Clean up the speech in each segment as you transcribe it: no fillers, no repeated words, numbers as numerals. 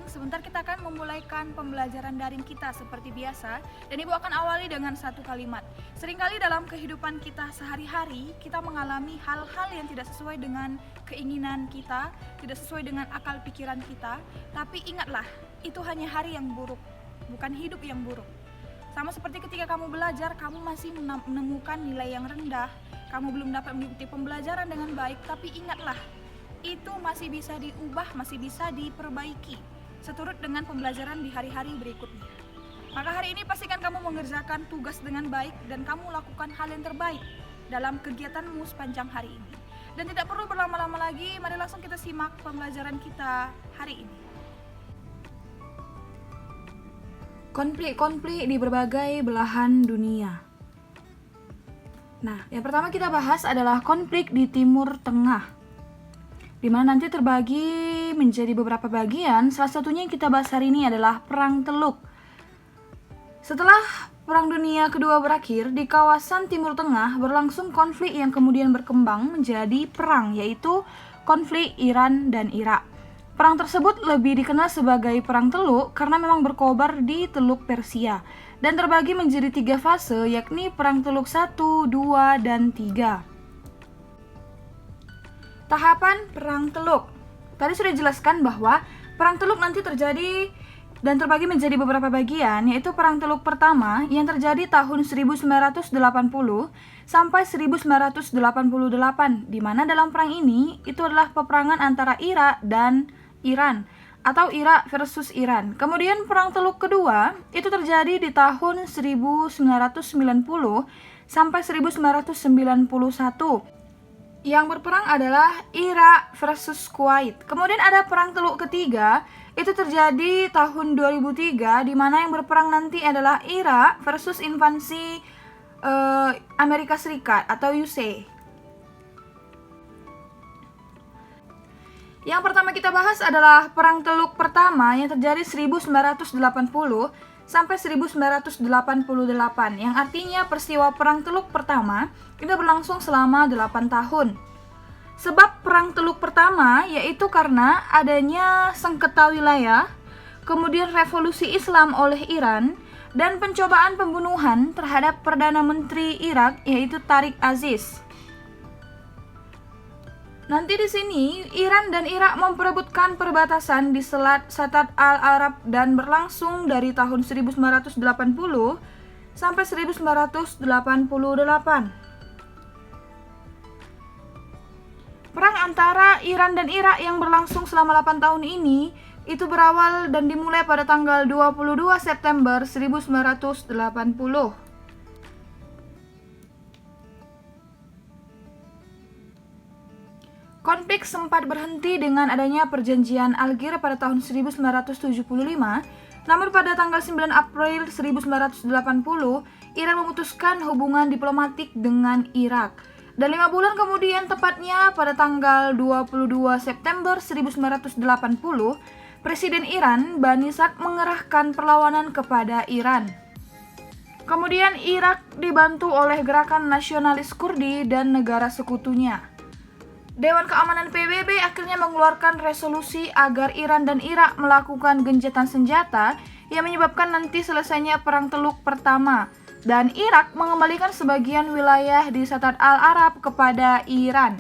penting, sebentar kita akan memulaikan pembelajaran daring kita seperti biasa, dan Ibu akan awali dengan satu kalimat. Seringkali dalam kehidupan kita sehari-hari, kita mengalami hal-hal yang tidak sesuai dengan keinginan kita, tidak sesuai dengan akal pikiran kita, tapi ingatlah, itu hanya hari yang buruk, bukan hidup yang buruk. Sama seperti ketika kamu belajar, kamu masih menemukan nilai yang rendah, kamu belum dapat mengikuti pembelajaran dengan baik, tapi ingatlah, itu masih bisa diubah, masih bisa diperbaiki seturut dengan pembelajaran di hari-hari berikutnya. Maka hari ini pastikan kamu mengerjakan tugas dengan baik dan kamu lakukan hal yang terbaik dalam kegiatanmu sepanjang hari ini. Dan tidak perlu berlama-lama lagi, mari langsung kita simak pembelajaran kita hari ini. Konflik-konflik di berbagai belahan dunia. Nah, yang pertama kita bahas adalah konflik di Timur Tengah, di mana nanti terbagi menjadi beberapa bagian. Salah satunya yang kita bahas hari ini adalah Perang Teluk. Setelah Perang Dunia Kedua berakhir, di kawasan Timur Tengah berlangsung konflik yang kemudian berkembang menjadi perang, yaitu konflik Iran dan Irak. Perang tersebut lebih dikenal sebagai Perang Teluk karena memang berkobar di Teluk Persia dan terbagi menjadi 3 fase, yakni Perang Teluk 1, 2, dan 3. Tahapan Perang Teluk. Tadi sudah dijelaskan bahwa Perang Teluk nanti terjadi dan terbagi menjadi beberapa bagian, yaitu Perang Teluk pertama yang terjadi tahun 1980 sampai 1988, di mana dalam perang ini itu adalah peperangan antara Irak dan Iran atau Irak versus Iran. Kemudian Perang Teluk kedua itu terjadi di tahun 1990 sampai 1991. Yang berperang adalah Irak versus Kuwait. Kemudian ada Perang Teluk ketiga, itu terjadi tahun 2003, di mana yang berperang nanti adalah Irak versus invasi Amerika Serikat atau USA. Yang pertama kita bahas adalah Perang Teluk pertama yang terjadi 1980 sampai 1988, yang artinya peristiwa Perang Teluk pertama itu berlangsung selama 8 tahun. Sebab Perang Teluk pertama yaitu karena adanya sengketa wilayah, kemudian revolusi Islam oleh Iran, dan pencobaan pembunuhan terhadap Perdana Menteri Irak yaitu Tariq Aziz. Nanti di sini Iran dan Irak memperebutkan perbatasan di Selat Shatt al-Arab dan berlangsung dari tahun 1980 sampai 1988. Perang antara Iran dan Irak yang berlangsung selama 8 tahun ini itu berawal dan dimulai pada tanggal 22 September 1980. Konflik sempat berhenti dengan adanya perjanjian Algier pada tahun 1975, namun pada tanggal 9 April 1980, Iran memutuskan hubungan diplomatik dengan Irak. Dan 5 bulan kemudian, tepatnya pada tanggal 22 September 1980, Presiden Iran, Bani Sadr, mengerahkan perlawanan kepada Iran. Kemudian Irak dibantu oleh gerakan nasionalis Kurdi dan negara sekutunya. Dewan Keamanan PBB akhirnya mengeluarkan resolusi agar Iran dan Irak melakukan gencatan senjata yang menyebabkan nanti selesainya Perang Teluk pertama, dan Irak mengembalikan sebagian wilayah di Shatt al-Arab kepada Iran.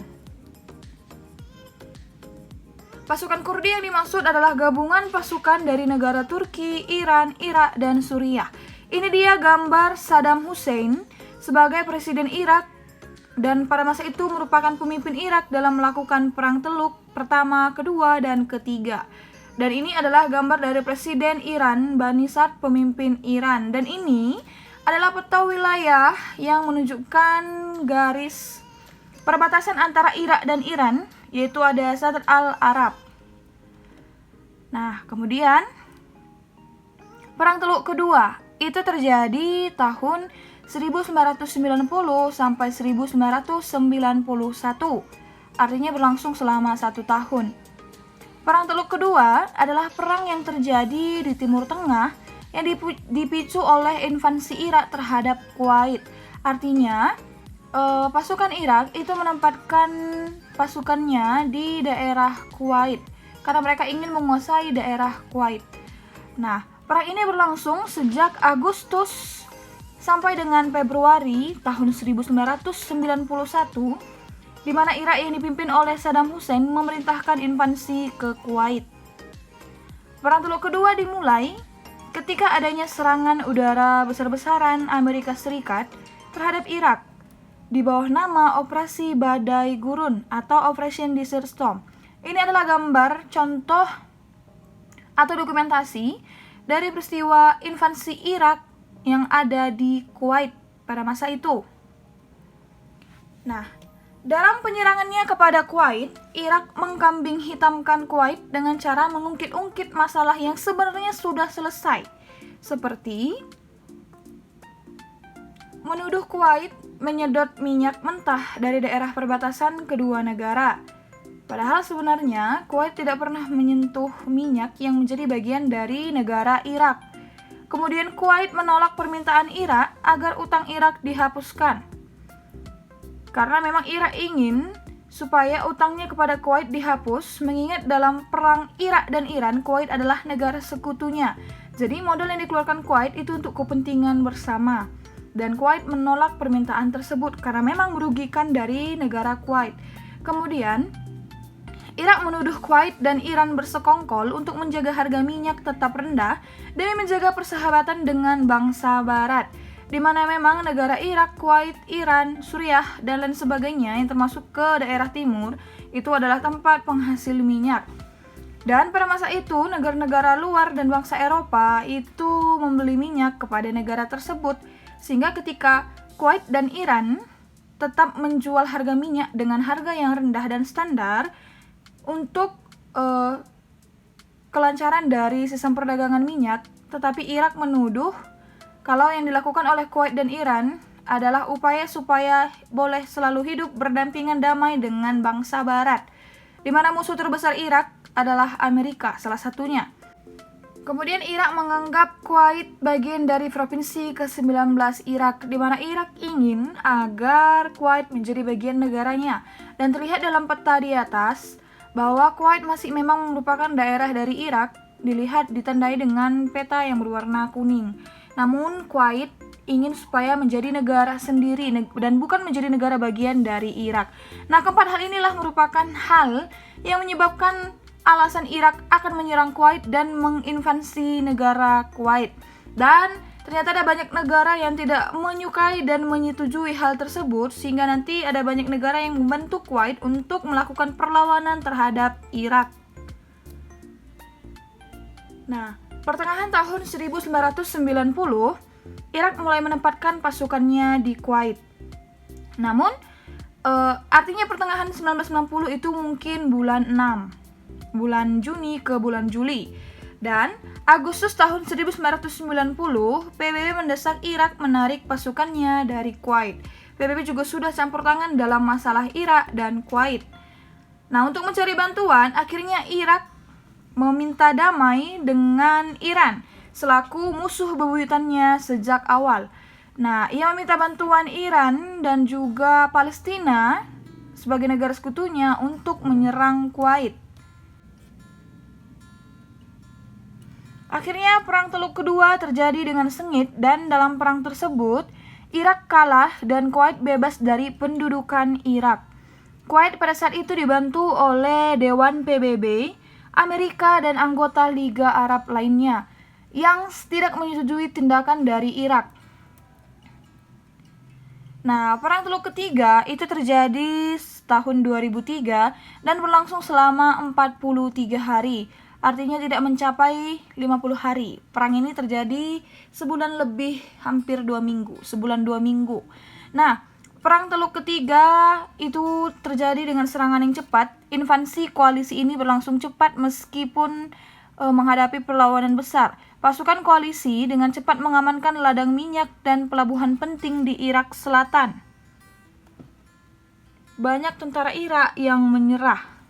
Pasukan Kurdi yang dimaksud adalah gabungan pasukan dari negara Turki, Iran, Irak, dan Suriah. Ini dia gambar Saddam Hussein sebagai presiden Irak, dan pada masa itu merupakan pemimpin Irak dalam melakukan Perang Teluk pertama, kedua, dan ketiga. Dan ini adalah gambar dari Presiden Iran, Bani Sadr, pemimpin Iran. Dan ini adalah peta wilayah yang menunjukkan garis perbatasan antara Irak dan Iran, yaitu ada Shatt al-Arab. Nah, kemudian Perang Teluk kedua itu terjadi tahun 1990 sampai 1991, artinya berlangsung selama 1 tahun. Perang Teluk kedua adalah perang yang terjadi di Timur Tengah yang dipicu oleh invasi Irak terhadap Kuwait. Artinya, pasukan Irak itu menempatkan pasukannya di daerah Kuwait. karena mereka ingin menguasai daerah Kuwait. Nah, perang ini berlangsung sejak Agustus sampai dengan Februari tahun 1991, di mana Irak yang dipimpin oleh Saddam Hussein memerintahkan invasi ke Kuwait. Perang Teluk Kedua dimulai ketika adanya serangan udara besar-besaran Amerika Serikat terhadap Irak di bawah nama Operasi Badai Gurun atau Operation Desert Storm. Ini adalah gambar contoh atau dokumentasi dari peristiwa invasi Irak yang ada di Kuwait pada masa itu. Nah, dalam penyerangannya kepada Kuwait, Irak mengkambing hitamkan Kuwait dengan cara mengungkit-ungkit masalah yang sebenarnya sudah selesai, seperti menuduh Kuwait menyedot minyak mentah dari daerah perbatasan kedua negara. Padahal sebenarnya Kuwait tidak pernah menyentuh minyak yang menjadi bagian dari negara Irak. Kemudian Kuwait menolak permintaan Irak agar utang Irak dihapuskan. Karena memang Irak ingin supaya utangnya kepada Kuwait dihapus, mengingat dalam perang Irak dan Iran, Kuwait adalah negara sekutunya. Jadi modal yang dikeluarkan Kuwait itu untuk kepentingan bersama. Dan Kuwait menolak permintaan tersebut karena memang merugikan dari negara Kuwait. Kemudian Irak menuduh Kuwait dan Iran bersekongkol untuk menjaga harga minyak tetap rendah demi menjaga persahabatan dengan bangsa Barat, di mana memang negara Irak, Kuwait, Iran, Suriah, dan lain sebagainya yang termasuk ke daerah timur itu adalah tempat penghasil minyak. Dan pada masa itu negara-negara luar dan bangsa Eropa itu membeli minyak kepada negara tersebut, sehingga ketika Kuwait dan Iran tetap menjual harga minyak dengan harga yang rendah dan standar untuk kelancaran dari sistem perdagangan minyak, tetapi Irak menuduh kalau yang dilakukan oleh Kuwait dan Iran adalah upaya supaya boleh selalu hidup berdampingan damai dengan bangsa Barat, di mana musuh terbesar Irak adalah Amerika salah satunya. Kemudian Irak menganggap Kuwait bagian dari provinsi ke-19 Irak, di mana Irak ingin agar Kuwait menjadi bagian negaranya. Dan terlihat dalam peta di atas bahwa Kuwait masih memang merupakan daerah dari Irak, dilihat ditandai dengan peta yang berwarna kuning. Namun Kuwait ingin supaya menjadi negara sendiri dan bukan menjadi negara bagian dari Irak. Nah, keempat hal inilah merupakan hal yang menyebabkan alasan Irak akan menyerang Kuwait dan menginvasi negara Kuwait. Dan ternyata ada banyak negara yang tidak menyukai dan menyetujui hal tersebut, sehingga nanti ada banyak negara yang membantu Kuwait untuk melakukan perlawanan terhadap Irak. Nah, pertengahan tahun 1990, Irak mulai menempatkan pasukannya di Kuwait. Namun, artinya pertengahan 1990 itu mungkin bulan 6. Bulan Juni ke bulan Juli. Dan Agustus tahun 1990, PBB mendesak Irak menarik pasukannya dari Kuwait. PBB juga sudah campur tangan dalam masalah Irak dan Kuwait. Nah, untuk mencari bantuan, akhirnya Irak meminta damai dengan Iran selaku musuh bebuyutannya sejak awal. Nah, ia meminta bantuan Iran dan juga Palestina sebagai negara sekutunya untuk menyerang Kuwait. Akhirnya perang Teluk Kedua terjadi dengan sengit, dan dalam perang tersebut Irak kalah dan Kuwait bebas dari pendudukan Irak. Kuwait pada saat itu dibantu oleh Dewan PBB, Amerika, dan anggota Liga Arab lainnya yang tidak menyetujui tindakan dari Irak. Nah, perang Teluk Ketiga itu terjadi tahun 2003 dan berlangsung selama 43 hari. Artinya tidak mencapai 50 hari. Perang ini terjadi sebulan lebih, hampir 2 minggu. Sebulan 2 minggu. Nah, perang Teluk Ketiga itu terjadi dengan serangan yang cepat. Invasi koalisi ini berlangsung cepat meskipun menghadapi perlawanan besar. Pasukan koalisi dengan cepat mengamankan ladang minyak dan pelabuhan penting di Irak Selatan. Banyak tentara Irak yang menyerah.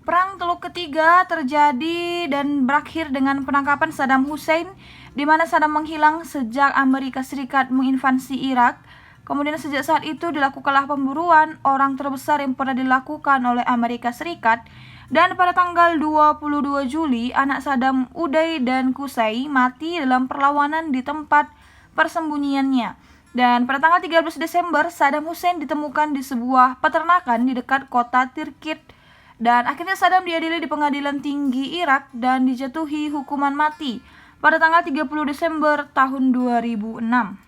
Perang Teluk Ketiga terjadi dan berakhir dengan penangkapan Saddam Hussein, di mana Saddam menghilang sejak Amerika Serikat menginvasi Irak Kemudian sejak saat itu dilakukanlah pemburuan orang terbesar yang pernah dilakukan oleh Amerika Serikat, dan pada tanggal 22 Juli anak Saddam, Uday dan Qusay mati dalam perlawanan di tempat persembunyiannya. Dan pada tanggal 13 Desember Saddam Hussein ditemukan di sebuah peternakan di dekat kota Tikrit, dan akhirnya Saddam diadili di pengadilan tinggi Irak dan dijatuhi hukuman mati pada tanggal 30 Desember tahun 2006.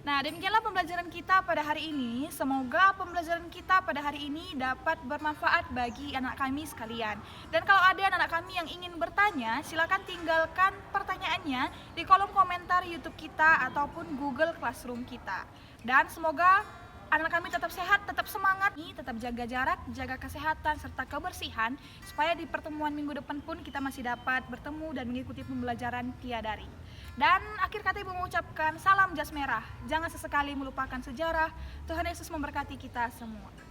Nah, demikianlah pembelajaran kita pada hari ini. Semoga pembelajaran kita pada hari ini dapat bermanfaat bagi anak kami sekalian. Dan kalau ada anak kami yang ingin bertanya, silakan tinggalkan pertanyaannya di kolom komentar YouTube kita ataupun Google Classroom kita. Dan semoga anak kami tetap sehat, tetap semangat, tetap jaga jarak, jaga kesehatan, serta kebersihan, supaya di pertemuan minggu depan pun kita masih dapat bertemu dan mengikuti pembelajaran via daring. Dan akhir kata Ibu mengucapkan salam jas merah, jangan sesekali melupakan sejarah. Tuhan Yesus memberkati kita semua.